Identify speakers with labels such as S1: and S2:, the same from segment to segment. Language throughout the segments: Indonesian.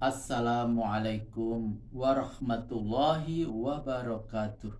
S1: Assalamualaikum warahmatullahi wabarakatuh.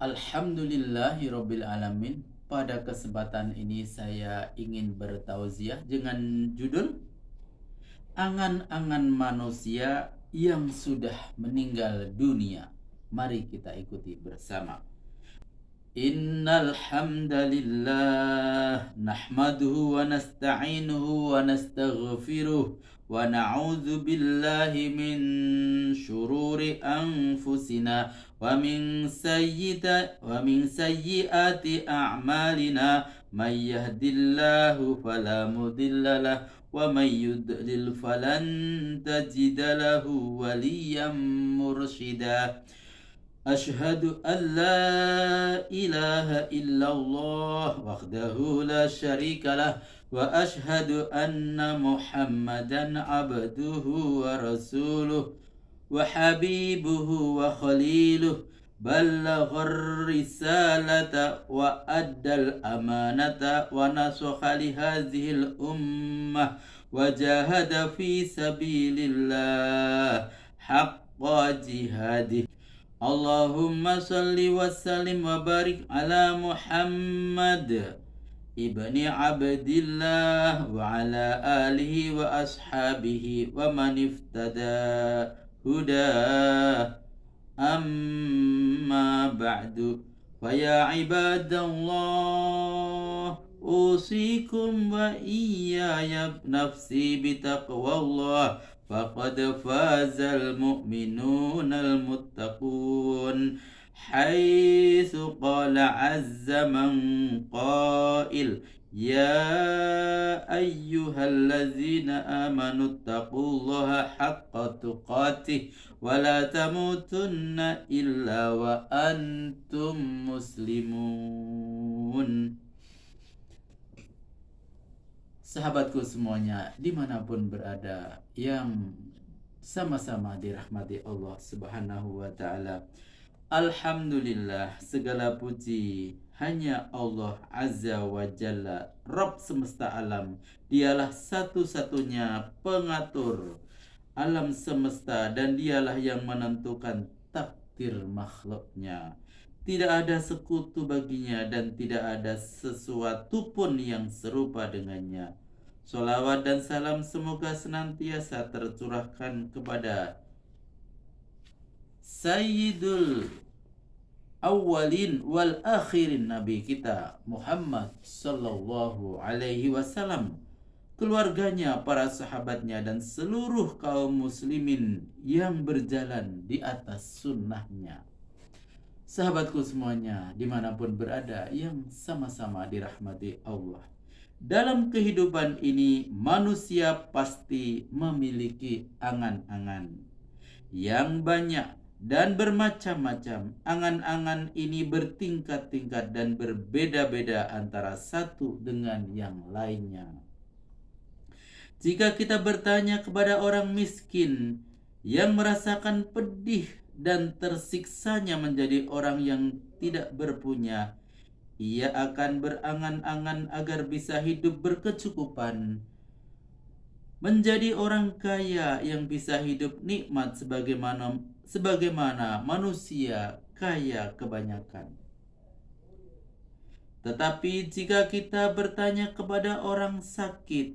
S1: Alhamdulillahirabbil alamin. Pada kesempatan ini saya ingin bertauziah dengan judul Angan-angan manusia yang sudah meninggal dunia. Mari kita ikuti bersama. Innal hamdalillah nahmaduhu wa nasta'inuhu wa nastaghfiruh wa na'udzu billahi min syururi anfusina wa min sayyiati a'malina may yahdillahu fala mudhillalah wa may yudlil falan tajida lahu waliyyan mursyida. أشهد أن لا إله إلا الله وحده لا شريك له وأشهد أن محمدا عبده ورسوله وحبيبه وخليله بلغ الرسالة وأدى الأمانة ونصح لهذه الأمة وجاهد في سبيل الله حق جهاده. Allahumma salli wa sallim wa barik ala Muhammad ibni Abdillah wa ala alihi wa ashabihi wa man iftada huda amma ba'du fa ya ibadallah usikum wa iyaya nafsi bitaqwallah faqad fazal mu'minunal muttaqun haitsu qala azza man qail ya ayyuhallazina amanu taqullaha haqqa tuqatih wa la tamutunna illa wa antum muslimun. Sahabatku semuanya, dimanapun berada, yang sama-sama dirahmati Allah Subhanahu wa Ta'ala. Alhamdulillah, segala puji hanya Allah Azza wa Jalla, Rabb semesta alam. Dialah satu-satunya pengatur alam semesta dan dialah yang menentukan takdir makhluknya. Tidak ada sekutu baginya dan tidak ada sesuatu pun yang serupa dengannya. Sholawat dan salam semoga senantiasa tercurahkan kepada Sayyidul Awwalin wal Akhirin, Nabi kita Muhammad Sallallahu Alaihi Wasallam, keluarganya, para sahabatnya, dan seluruh kaum muslimin yang berjalan di atas sunnahnya. Sahabatku semuanya, dimanapun berada, yang sama-sama dirahmati Allah. Dalam kehidupan ini, manusia pasti memiliki angan-angan yang banyak dan bermacam-macam. Angan-angan ini bertingkat-tingkat dan berbeda-beda antara satu dengan yang lainnya. Jika kita bertanya kepada orang miskin yang merasakan pedih dan tersiksanya menjadi orang yang tidak berpunya, ia akan berangan-angan agar bisa hidup berkecukupan, menjadi orang kaya yang bisa hidup nikmat sebagaimana manusia kaya kebanyakan. Tetapi jika kita bertanya kepada orang sakit,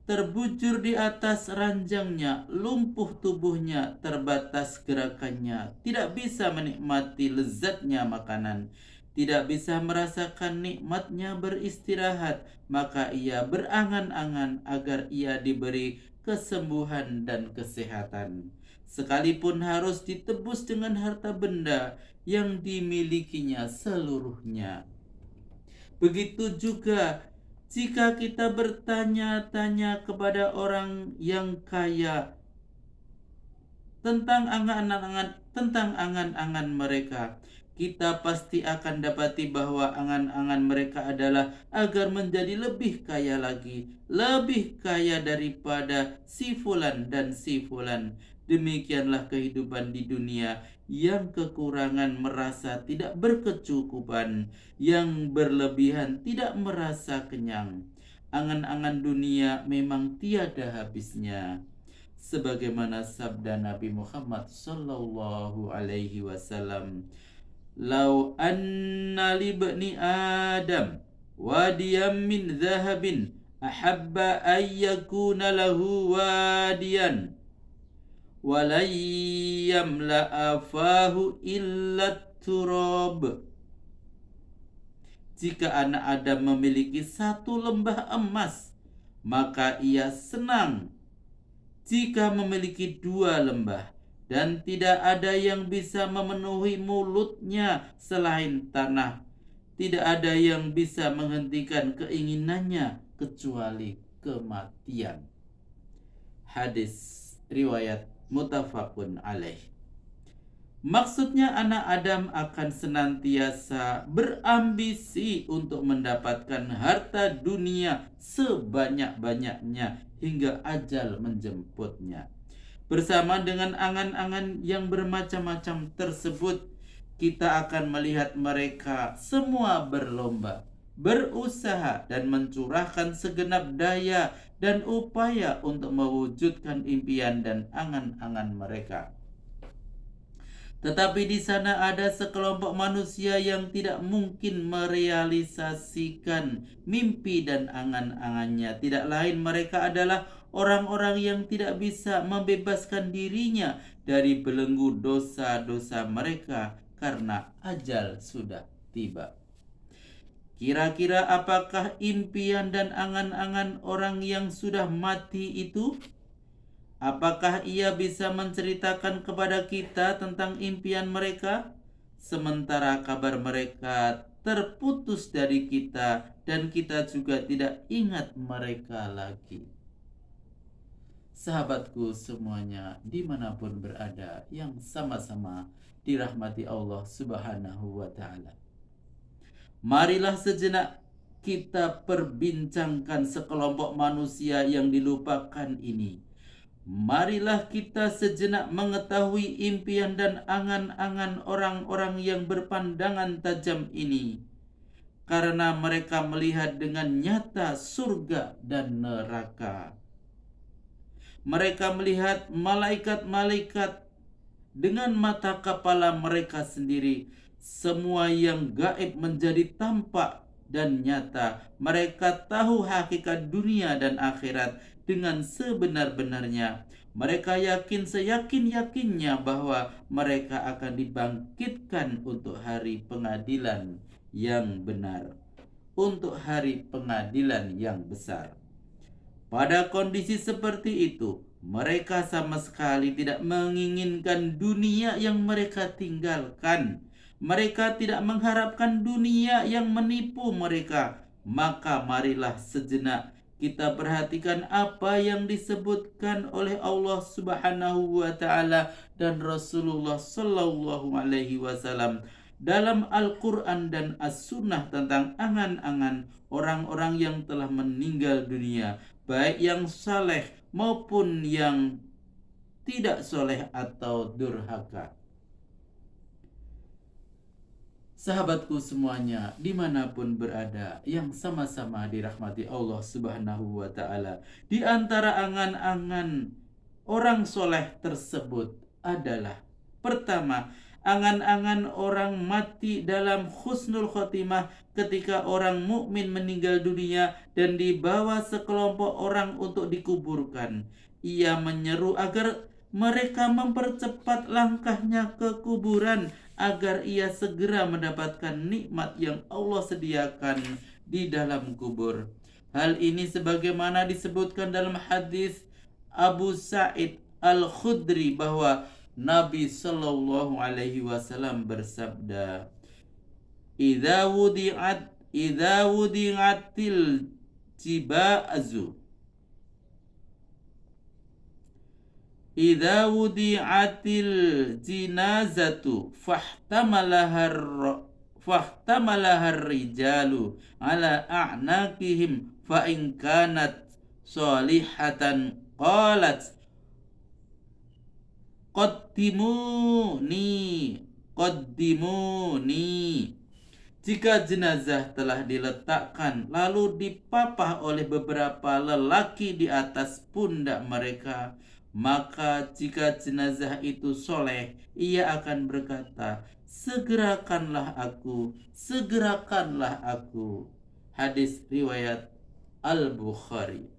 S1: terbujur di atas ranjangnya, lumpuh tubuhnya, terbatas gerakannya, tidak bisa menikmati lezatnya makanan, tidak bisa merasakan nikmatnya beristirahat, maka ia berangan-angan agar ia diberi kesembuhan dan kesehatan, sekalipun harus ditebus dengan harta benda yang dimilikinya seluruhnya. Begitu juga jika kita bertanya-tanya kepada orang yang kaya tentang angan-angan mereka, kita pasti akan dapati bahwa angan-angan mereka adalah agar menjadi lebih kaya lagi, lebih kaya daripada si fulan dan si fulan. Demikianlah kehidupan di dunia, yang kekurangan merasa tidak berkecukupan, yang berlebihan tidak merasa kenyang. Angan-angan dunia memang tiada habisnya. sebagaimana sabda Nabi Muhammad sallallahu alaihi wasallam, "Lau anna libni Adam wadiyan min zahabin ahabba an yakuna lahu wadiyan walan yamla'a fahu illa turab." Jika anak Adam memiliki satu lembah emas, maka ia senang jika memiliki dua lembah, dan tidak ada yang bisa memenuhi mulutnya selain tanah. Tidak ada yang bisa menghentikan keinginannya kecuali kematian. Hadis riwayat muttafaqun alaih. Maksudnya anak Adam akan senantiasa berambisi untuk mendapatkan harta dunia sebanyak-banyaknya hingga ajal menjemputnya. Bersama dengan angan-angan yang bermacam-macam tersebut, kita akan melihat mereka semua berlomba, berusaha dan mencurahkan segenap daya dan upaya untuk mewujudkan impian dan angan-angan mereka. Tetapi di sana ada sekelompok manusia yang tidak mungkin merealisasikan mimpi dan angan-angannya. Tidak lain mereka adalah orang-orang yang tidak bisa membebaskan dirinya dari belenggu dosa-dosa mereka karena ajal sudah tiba. Kira-kira apakah impian dan angan-angan orang yang sudah mati itu? Apakah ia bisa menceritakan kepada kita tentang impian mereka, sementara kabar mereka terputus dari kita dan kita juga tidak ingat mereka lagi? Sahabatku semuanya, dimanapun berada, yang sama-sama dirahmati Allah Subhanahu wa Ta'ala, marilah sejenak kita perbincangkan sekelompok manusia yang dilupakan ini. Marilah kita sejenak mengetahui impian dan angan-angan orang-orang yang berpandangan tajam ini, karena mereka melihat dengan nyata surga dan neraka. Mereka melihat malaikat-malaikat dengan mata kepala mereka sendiri. Semua yang gaib menjadi tampak dan nyata. Mereka tahu hakikat dunia dan akhirat dengan sebenar-benarnya. Mereka yakin seyakin-yakinnya bahwa mereka akan dibangkitkan untuk hari pengadilan yang benar, untuk hari pengadilan yang besar. Pada kondisi seperti itu, mereka sama sekali tidak menginginkan dunia yang mereka tinggalkan. Mereka tidak mengharapkan dunia yang menipu mereka. Maka marilah sejenak kita perhatikan apa yang disebutkan oleh Allah Subhanahu wa Ta'ala dan Rasulullah Sallallahu Alaihi Wasallam dalam Al-Quran dan As-Sunnah tentang angan-angan orang-orang yang telah meninggal dunia, baik yang saleh maupun yang tidak soleh atau durhaka. Sahabatku semuanya, dimanapun berada, yang sama-sama dirahmati Allah Subhanahu wa Ta'ala, di antara angan-angan orang soleh tersebut adalah: pertama, angan-angan orang mati dalam husnul khotimah ketika orang mukmin meninggal dunia dan dibawa sekelompok orang untuk dikuburkan. Ia menyeru agar mereka mempercepat langkahnya ke kuburan agar ia segera mendapatkan nikmat yang Allah sediakan di dalam kubur. Hal ini sebagaimana disebutkan dalam hadis Abu Sa'id Al-Khudri bahwa Nabi Sallallahu Alaihi Wasallam bersabda, "Idza wudi'atil jiba'azu Idza wudi'atil jinazatu fahtamalahar rijalu ala a'naqihim fa in kanat salihatan qalat qaddimuni. Jika jenazah telah diletakkan lalu dipapah oleh beberapa lelaki di atas pundak mereka, Maka jika jenazah itu soleh, ia akan berkata, segerakanlah aku, segerakanlah aku. Hadis riwayat Al-Bukhari.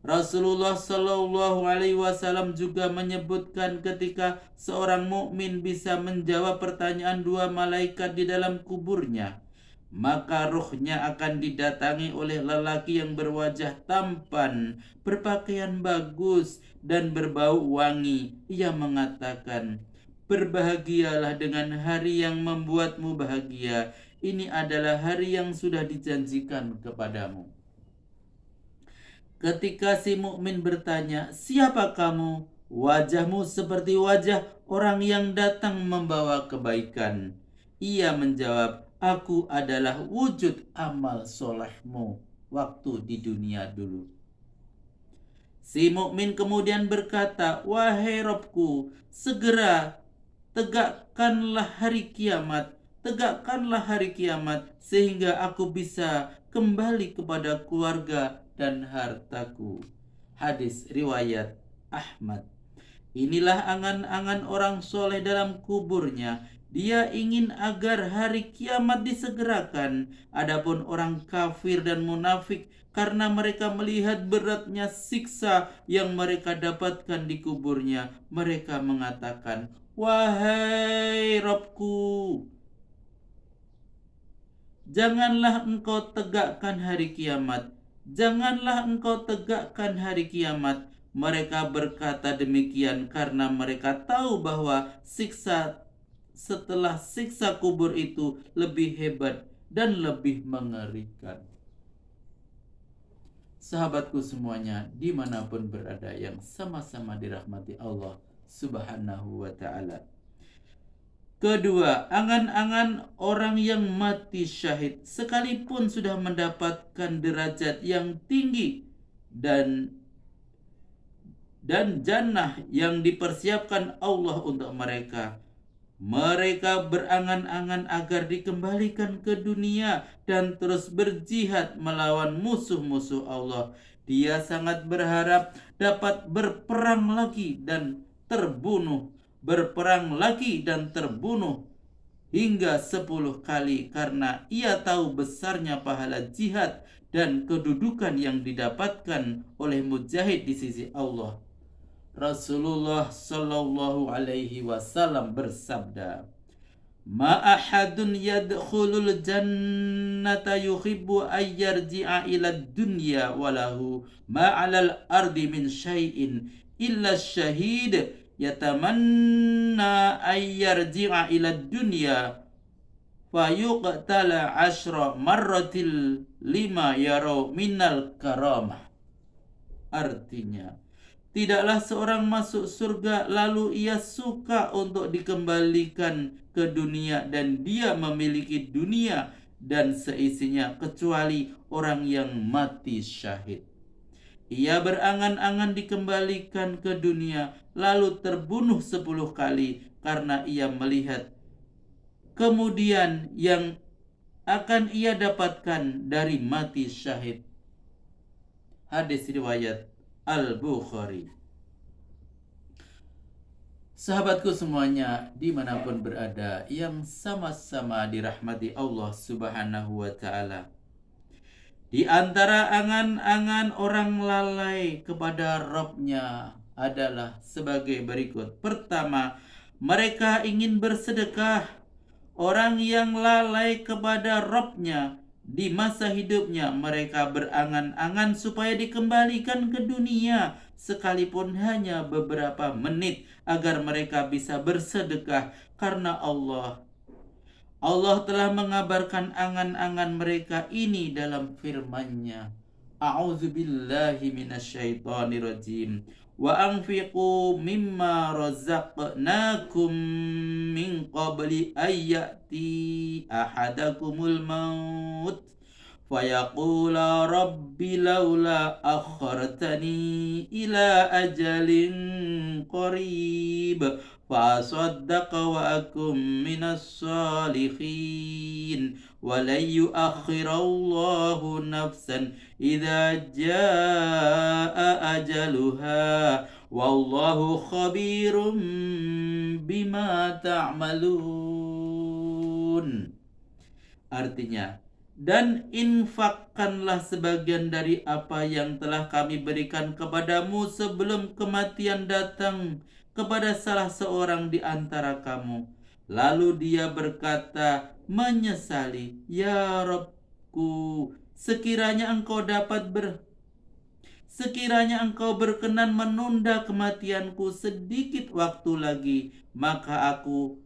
S1: Rasulullah Shallallahu Alaihi Wasallam juga menyebutkan ketika seorang mukmin bisa menjawab pertanyaan dua malaikat di dalam kuburnya, maka ruhnya akan didatangi oleh lelaki yang berwajah tampan, berpakaian bagus, dan berbau wangi. Ia mengatakan, berbahagialah dengan hari yang membuatmu bahagia. Ini adalah hari yang sudah dijanjikan kepadamu. Ketika si mukmin bertanya, "Siapa kamu?" Wajahmu seperti wajah orang yang datang membawa kebaikan. Ia menjawab, "Aku adalah wujud amal solehmu waktu di dunia dulu." Si mukmin kemudian berkata, "Wahai Robku, segera tegakkanlah hari kiamat, tegakkanlah hari kiamat sehingga aku bisa kembali kepada keluarga dan hartaku." Hadis riwayat Ahmad. Inilah angan-angan orang soleh dalam kuburnya. Dia ingin agar hari kiamat disegerakan. Adapun orang kafir dan munafik, karena mereka melihat beratnya siksa yang mereka dapatkan di kuburnya, mereka mengatakan, "Wahai Robku, janganlah engkau tegakkan hari kiamat. Janganlah engkau tegakkan hari kiamat." Mereka berkata demikian karena mereka tahu bahwa siksa setelah siksa kubur itu lebih hebat dan lebih mengerikan. Sahabatku semuanya, dimanapun berada yang sama-sama dirahmati Allah Subhanahu wa ta'ala. Kedua, angan-angan orang yang mati syahid sekalipun sudah mendapatkan derajat yang tinggi dan jannah yang dipersiapkan Allah untuk mereka. Mereka berangan-angan agar dikembalikan ke dunia dan terus berjihad melawan musuh-musuh Allah. Dia sangat berharap dapat berperang lagi dan terbunuh, berperang lagi dan terbunuh hingga 10 kali karena ia tahu besarnya pahala jihad dan kedudukan yang didapatkan oleh mujahid di sisi Allah. Rasulullah Shallallahu Alaihi Wasallam bersabda, "Ma ahadun yadkhulul jannata yuhibbu ayyarji'a ila dunya walahu ma 'alal ardi min syai'in illa syahid yatamanna ayyarji'a ila dunya fayuqtala 10 marratil lima yaraw minal karamah." Artinya, tidaklah seorang masuk surga lalu ia suka untuk dikembalikan ke dunia dan dia memiliki dunia dan seisinya kecuali orang yang mati syahid. Ia berangan-angan dikembalikan ke dunia lalu terbunuh 10 kali karena ia melihat kemudian yang akan ia dapatkan dari mati syahid. Hadis riwayat Al-Bukhari. Sahabatku semuanya dimanapun berada yang sama-sama dirahmati Allah Subhanahu wa ta'ala, di antara angan-angan orang lalai kepada Rabb-nya adalah sebagai berikut. Pertama, mereka ingin bersedekah. Orang yang lalai kepada Rabb-nya di masa hidupnya, mereka berangan-angan supaya dikembalikan ke dunia sekalipun hanya beberapa menit agar mereka bisa bersedekah karena Allah. Allah telah mengabarkan angan-angan mereka ini dalam firman-Nya. A'udzubillahi minasyaitonirrajim. Wa anfiqu mimma razaqnakum min qabli ayyati ahadakumul maut fayaqula rabbi laula akhartani ila ajalin qarib فأصدق وأكن من الصالحين ولن يؤخر الله نفسا إذا جاء أجلها والله خبير بما تعملون. Artinya, dan infakkanlah sebagian dari apa yang telah kami berikan kepadamu sebelum kematian datang kepada salah seorang di antara kamu. Lalu dia berkata, menyesali, ya Rabbku, sekiranya engkau berkenan menunda kematianku sedikit waktu lagi, maka aku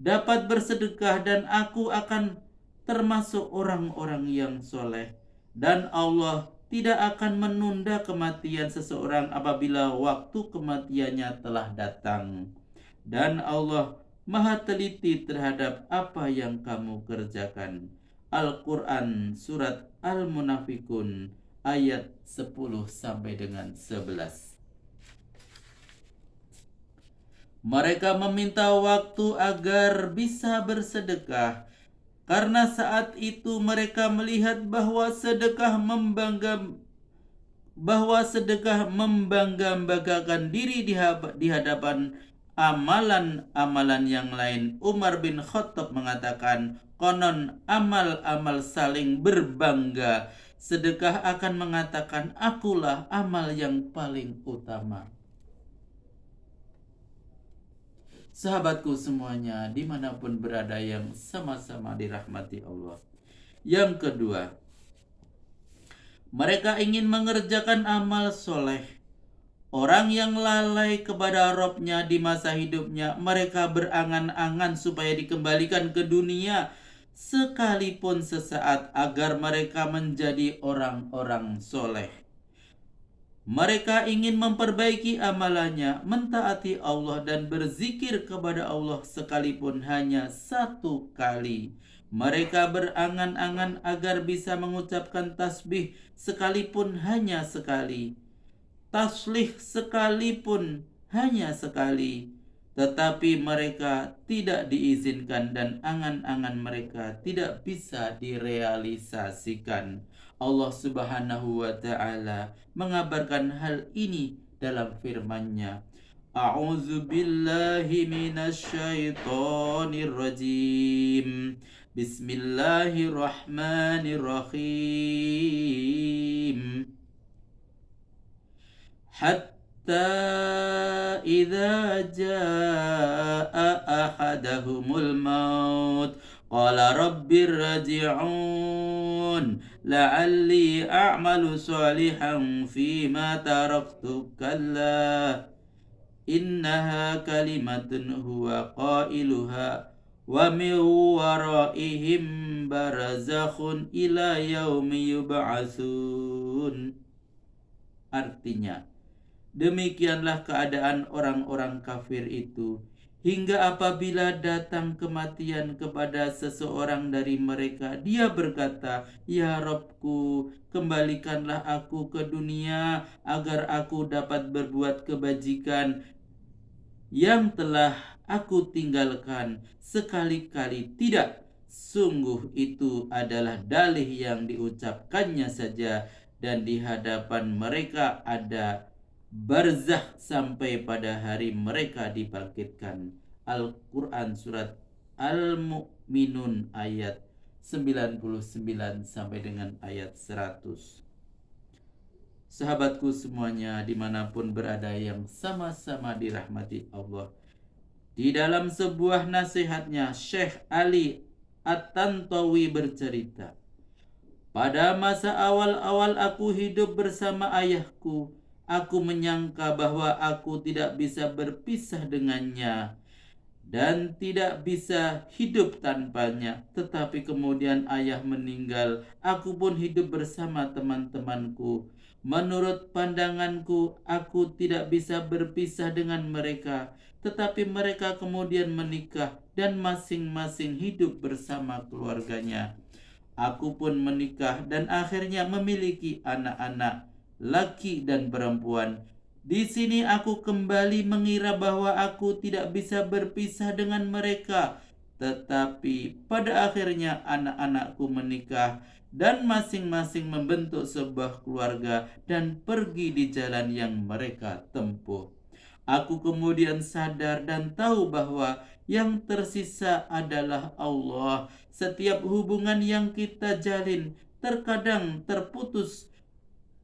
S1: dapat bersedekah dan aku akan termasuk orang-orang yang soleh. Dan Allah tidak akan menunda kematian seseorang apabila waktu kematiannya telah datang. Dan Allah Maha teliti terhadap apa yang kamu kerjakan. Al-Quran Surat Al-Munafikun ayat 10 sampai dengan 11. Mereka meminta waktu agar bisa bersedekah, karena saat itu mereka melihat bahwa sedekah membangga-banggakan diri di hadapan amalan-amalan yang lain. Umar bin Khattab mengatakan, konon amal-amal saling berbangga. Sedekah akan mengatakan, akulah amal yang paling utama. Sahabatku semuanya, dimanapun berada yang sama-sama dirahmati Allah. Yang kedua, mereka ingin mengerjakan amal soleh. Orang yang lalai kepada Robnya di masa hidupnya, mereka berangan-angan supaya dikembalikan ke dunia sekalipun sesaat agar mereka menjadi orang-orang soleh. Mereka ingin memperbaiki amalannya, mentaati Allah dan berzikir kepada Allah sekalipun hanya satu kali. Mereka berangan-angan agar bisa mengucapkan tasbih sekalipun hanya sekali, taslih sekalipun hanya sekali. Tetapi mereka tidak diizinkan dan angan-angan mereka tidak bisa direalisasikan. Allah Subhanahu wa ta'ala mengabarkan hal ini dalam firman-Nya. A'udzu billahi minasyaitonir rajim. Bismillahirrahmanirrahim. Hatta idza jaa ahadahumul maut qala rabbir raji'un la'alli a'malu salihan fima taraktu kalla innaha kalimatun huwa qailuha wa min waraihim barzakhun ila yaumi yub'atsun. Artinya, demikianlah keadaan orang-orang kafir itu, hingga apabila datang kematian kepada seseorang dari mereka, dia berkata, ya Rabbku, kembalikanlah aku ke dunia agar aku dapat berbuat kebajikan yang telah aku tinggalkan. Sekali-kali tidak, sungguh itu adalah dalih yang diucapkannya saja, dan di hadapan mereka ada barzakh sampai pada hari mereka dibangkitkan. Al-Quran Surat Al-Mu'minun ayat 99 sampai dengan ayat 100. Sahabatku semuanya dimanapun berada yang sama-sama dirahmati Allah, di dalam sebuah nasihatnya, Syekh Ali At-Tantawi bercerita, pada masa awal-awal aku hidup bersama ayahku, aku menyangka bahwa aku tidak bisa berpisah dengannya dan tidak bisa hidup tanpanya. Tetapi kemudian ayah meninggal, aku pun hidup bersama teman-temanku. Menurut pandanganku, aku tidak bisa berpisah dengan mereka. Tetapi mereka kemudian menikah dan masing-masing hidup bersama keluarganya. Aku pun menikah dan akhirnya memiliki anak-anak laki dan perempuan. Di sini aku kembali mengira bahwa aku tidak bisa berpisah dengan mereka. Tetapi pada akhirnya anak-anakku menikah dan masing-masing membentuk sebuah keluarga dan pergi di jalan yang mereka tempuh. Aku kemudian sadar dan tahu bahwa yang tersisa adalah Allah. Setiap hubungan yang kita jalin terkadang terputus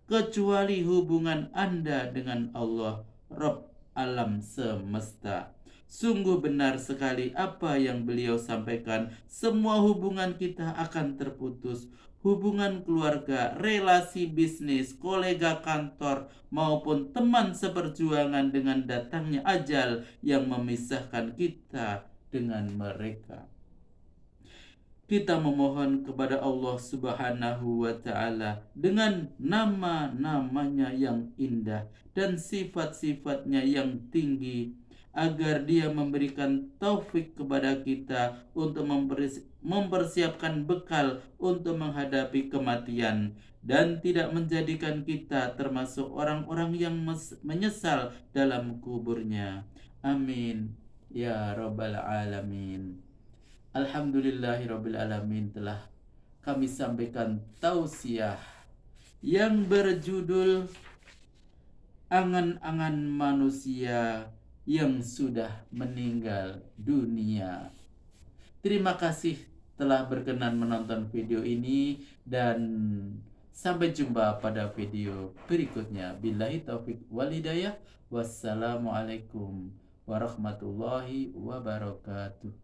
S1: kecuali hubungan Anda dengan Allah, Rabb alam semesta. Sungguh benar sekali apa yang beliau sampaikan. Semua hubungan kita akan terputus. Hubungan keluarga, relasi bisnis, kolega kantor, maupun teman seperjuangan dengan datangnya ajal yang memisahkan kita dengan mereka. Kita memohon kepada Allah Subhanahu wa Ta'ala dengan nama-namanya yang indah dan sifat-sifatnya yang tinggi, agar Dia memberikan taufik kepada kita untuk mempersiapkan bekal untuk menghadapi kematian, dan tidak menjadikan kita termasuk orang-orang yang menyesal dalam kuburnya. Amin ya Rabbal Alamin. Alhamdulillahirabbil alamin, telah kami sampaikan tausiah yang berjudul Angan-angan Manusia yang Sudah Meninggal Dunia. Terima kasih telah berkenan menonton video ini, dan sampai jumpa pada video berikutnya. Billahi taufik wal hidayah. Wassalamualaikum warahmatullahi wabarakatuh.